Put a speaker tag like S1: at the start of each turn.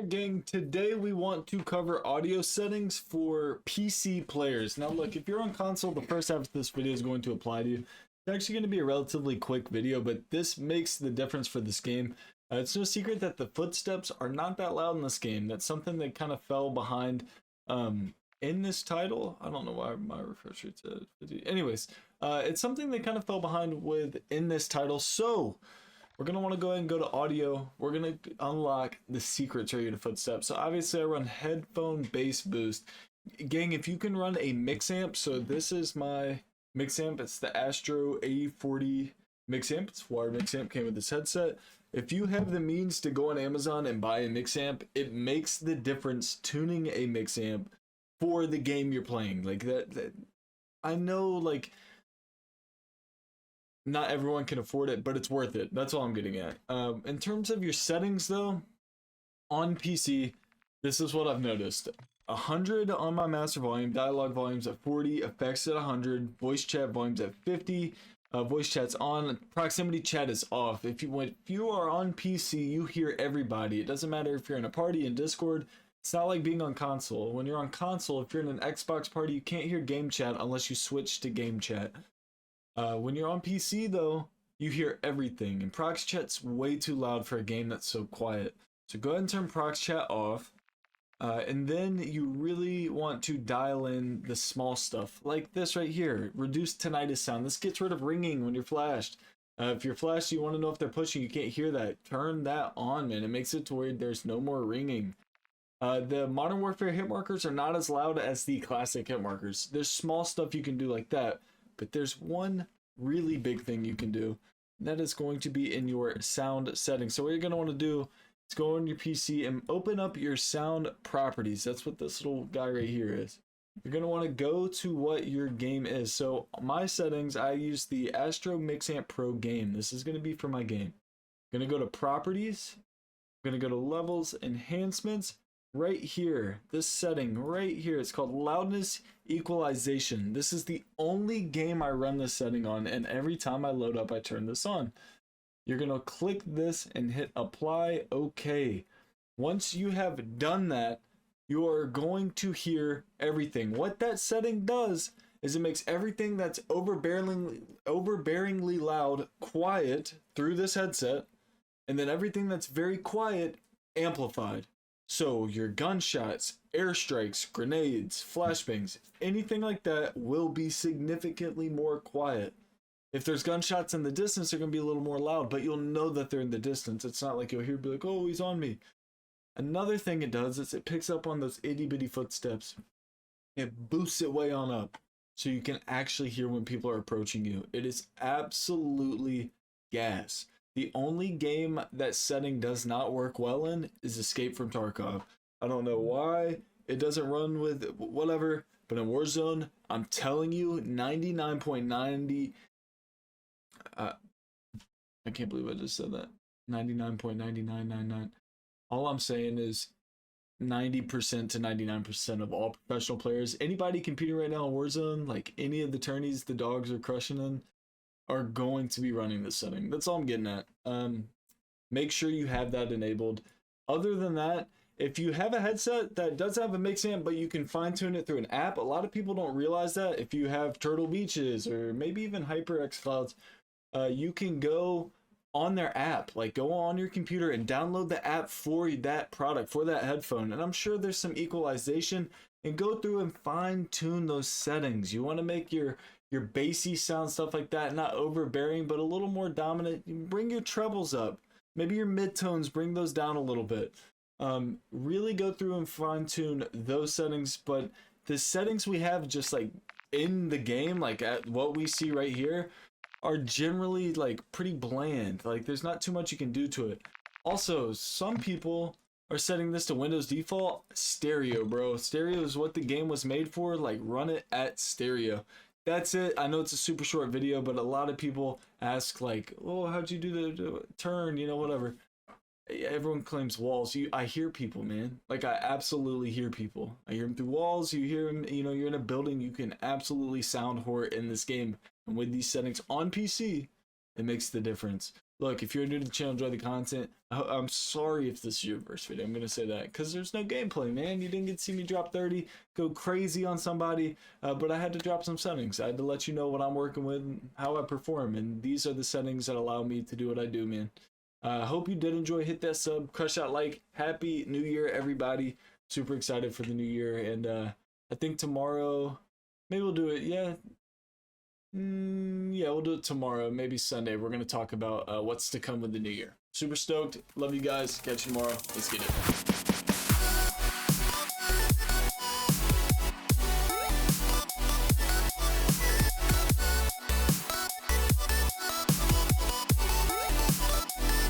S1: Alright gang, today we want to cover audio settings for PC players. Now look, if you're on console, the first half of this video is going to apply to you. It's actually going to be a relatively quick video, but this makes the difference for this game. It's no secret that the footsteps are not that loud in this game. That's something that kind of fell behind in this title. I don't know why my refresh rate said 50. Anyways, it's something that kind of fell behind with in this title. So we're going to want to go ahead and go to audio. We're going to unlock the secrets right here to footsteps. So obviously I run headphone bass boost. Gang, if you can run a mix amp, so this is my mix amp. It's the Astro A40 mix amp. It's a wired mix amp, came with this headset. If you have the means to go on Amazon and buy a mix amp, it makes the difference tuning a mix amp for the game you're playing. Like that I know, like, not everyone can afford it, but it's worth it. That's all I'm getting at. In terms of your settings though, on PC, this is what I've noticed. 100 on my master volume, dialogue volumes at 40, effects at 100, voice chat volumes at 50, voice chat's on, proximity chat is off. If you are on PC, you hear everybody. It doesn't matter if you're in a party in Discord. It's not like being on console. When you're on console, if you're in an Xbox party, you can't hear game chat unless you switch to game chat. When you're on PC though, you hear everything, and prox chat's way too loud for a game that's so quiet. So go ahead and turn prox chat off, and then you really want to dial in the small stuff, like this right here, reduce tinnitus sound. This gets rid of ringing when you're flashed. If you're flashed, you want to know if they're pushing, you can't hear that. Turn that on, man. It makes it to where there's no more ringing. The Modern Warfare hit markers are not as loud as the classic hit markers. There's small stuff you can do like that. But there's one really big thing you can do. That is going to be in your sound settings. So what you're going to want to do is go on your PC and open up your sound properties. That's what this little guy right here is. You're going to want to go to what your game is. So my settings, I use the Astro Mixamp Pro game. This is going to be for my game. I'm going to go to properties. I'm going to go to levels, enhancements. Right here, this setting right here, it's called loudness equalization. This is the only game I run this setting on, and every time I load up, I turn this on. You're gonna click this and hit apply. Okay. Once you have done that, you are going to hear everything. What that setting does is it makes everything that's overbearingly loud quiet through this headset, and then everything that's very quiet amplified. So your gunshots, airstrikes, grenades, flashbangs, anything like that will be significantly more quiet. If there's gunshots in the distance, they're going to be a little more loud, but you'll know that they're in the distance. It's not like you'll hear be like, oh, he's on me. Another thing it does is it picks up on those itty bitty footsteps. It boosts it way on up so you can actually hear when people are approaching you. It is absolutely gas. The only game that setting does not work well in is Escape from Tarkov. I don't know why it doesn't run with whatever, but in Warzone, I'm telling you, 99.90. I can't believe I just said that. 99.9999. All I'm saying is 90% to 99% of all professional players, anybody competing right now in Warzone, like any of the tourneys the dogs are crushing in, are going to be running this setting. That's all I'm getting at. Make sure you have that enabled. Other than that, if you have a headset that does have a mix amp, but you can fine tune it through an app, a lot of people don't realize that. If you have Turtle Beaches or maybe even HyperX Clouds, you can go on their app, like go on your computer and download the app for that product, for that headphone. And I'm sure there's some equalization, and go through and fine tune those settings. You want to make your bassy sound, stuff like that, not overbearing, but a little more dominant. Bring your trebles up. Maybe your midtones, bring those down a little bit. Really go through and fine tune those settings. But the settings we have just like in the game, like at what we see right here, are generally like pretty bland. Like there's not too much you can do to it. Also, some people are setting this to Windows default. Stereo, bro. Stereo is what the game was made for. Like run it at stereo. That's it. I know it's a super short video, but a lot of people ask like, oh, how'd you do the turn, you know, whatever. Everyone claims walls. I hear people, man. Like I absolutely hear people. I hear them through walls. You hear them, you know, you're in a building. You can absolutely sound whore in this game. And with these settings on PC, It makes the difference. Look, if you're new to the channel, enjoy the content. I'm sorry if this is your first video. I'm going to say that because there's no gameplay, man. You didn't get to see me drop 30, go crazy on somebody, but I had to drop some settings. I had to let you know what I'm working with, and how I perform, and these are the settings that allow me to do what I do, man. Hope you did enjoy. Hit that sub, crush that like. Happy New Year, everybody. Super excited for the new year, and I think tomorrow, maybe we'll do it, yeah, we'll do it tomorrow, maybe Sunday. We're going to talk about what's to come with the new year. Super stoked. Love you guys. Catch you tomorrow. Let's get it.